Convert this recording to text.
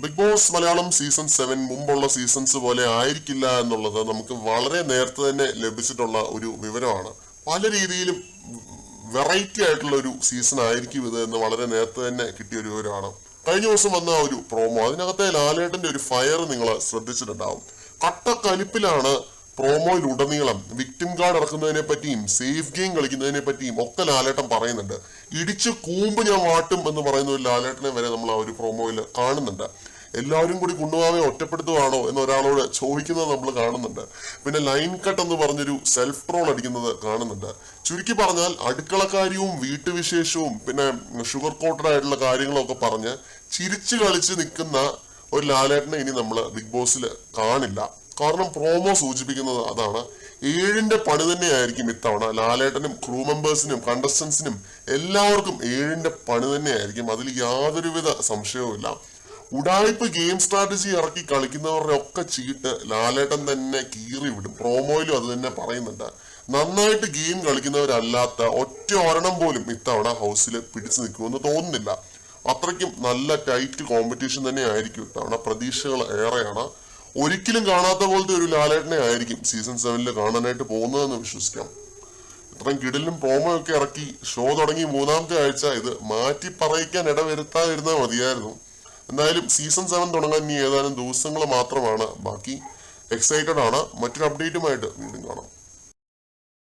Big boss Malayalam season 7 മുമ്പുള്ള seasons പോലെ ആയിരിക്കില്ല എന്നുള്ളത് നമുക്ക് വളരെ നേരത്തെ തന്നെ ലഭിച്ചിട്ടുള്ള ഒരു വിവരമാണ്. പല രീതിയിലും വെറൈറ്റി ആയിട്ടുള്ള ഒരു സീസൺ ആയിരിക്കും ഇത് എന്ന് വളരെ നേരത്തെ തന്നെ കിട്ടിയ ഒരു വിവരമാണ്. കഴിഞ്ഞ ദിവസം വന്ന ഒരു പ്രോമോ, അതിനകത്തെ ലാലേട്ടന്റെ ഒരു ഫയർ നിങ്ങൾ ശ്രദ്ധിച്ചിട്ടുണ്ടാവും. കട്ടക്കലിപ്പിലാണ് പ്രോമോയിലുടനീളം. വിക്ടിം കാർഡ് ഇറക്കുന്നതിനെ പറ്റിയും സേഫ് ഗെയിം കളിക്കുന്നതിനെ പറ്റിയും ഒക്കെ ലാലേട്ടൻ പറയുന്നുണ്ട്. ഇടിച്ച് കൂമ്പ് ഞാൻ വാട്ടും എന്ന് പറയുന്ന ഒരു ലാലേട്ടനെ വരെ നമ്മൾ ആ ഒരു പ്രോമോയിൽ കാണുന്നുണ്ട്. എല്ലാവരും കൂടി കുണ്ടുവാവെ ഒറ്റപ്പെടുത്തുവാണോ എന്ന് ഒരാളോട് ചോദിക്കുന്നത് നമ്മൾ കാണുന്നുണ്ട്. പിന്നെ ലൈൻ കട്ട് എന്ന് പറഞ്ഞൊരു സെൽഫ് ട്രോൾ അടിക്കുന്നത് കാണുന്നുണ്ട്. ചുരുക്കി പറഞ്ഞാൽ അടുക്കളക്കാര്യവും വീട്ടുവിശേഷവും പിന്നെ ഷുഗർ കോട്ടഡ് ആയിട്ടുള്ള കാര്യങ്ങളൊക്കെ പറഞ്ഞ് ചിരിച്ചു കളിച്ച് നിൽക്കുന്ന ഒരു ലാലേട്ടനെ ഇനി നമ്മൾ ബിഗ് ബോസിൽ കാണില്ല. കാരണം പ്രോമോ സൂചിപ്പിക്കുന്നത് അതാണ്. 7ന്റെ പണി തന്നെയായിരിക്കും ഇത്തവണ. ലാലേട്ടനും ക്രൂ മെമ്പേഴ്സിനും കണ്ടസ്റ്റൻസിനും എല്ലാവർക്കും 7ന്റെ പണി തന്നെയായിരിക്കും. അതിൽ യാതൊരുവിധ സംശയവുമില്ല. ഉടായ്പ ഗെയിം സ്ട്രാറ്റജി ഇറക്കി കളിക്കുന്നവരുടെ ഒക്കെ ചീട്ട് ലാലേട്ടൻ തന്നെ കീറി വിടും. പ്രോമോയിലും അത് തന്നെ പറയുന്നുണ്ട്. നന്നായിട്ട് ഗെയിം കളിക്കുന്നവരല്ലാത്ത ഒറ്റ ഒരെണ്ണം പോലും ഇത്തവണ ഹൗസിൽ പിടിച്ചു നിൽക്കുമെന്ന് തോന്നുന്നില്ല. അത്രയ്ക്കും നല്ല ടൈറ്റ് കോമ്പറ്റീഷൻ തന്നെ ആയിരിക്കും ഇത്തവണ. പ്രതീക്ഷകൾ ഏറെയാണ്. ഒരിക്കലും കാണാത്ത പോലത്തെ ഒരു ലാലേട്ടനെ ആയിരിക്കും സീസൺ 7 കാണാനായിട്ട് പോകുന്നതെന്ന് വിശ്വസിക്കാം. ഇത്രയും കിടിലും പ്രോമോ ഒക്കെ ഇറക്കി ഷോ തുടങ്ങി 3ാമത്തെ ആഴ്ച ഇത് മാറ്റി പറയിക്കാൻ ഇടവരുത്താതിരുന്നാൽ മതിയായിരുന്നു. എന്തായാലും സീസൺ 7 തുടങ്ങാൻ ഇനി ഏതാനും ദിവസങ്ങൾ മാത്രമാണ് ബാക്കി. എക്സൈറ്റഡ് ആണ്. മറ്റൊരു അപ്ഡേറ്റുമായിട്ട് വീണ്ടും കാണാം.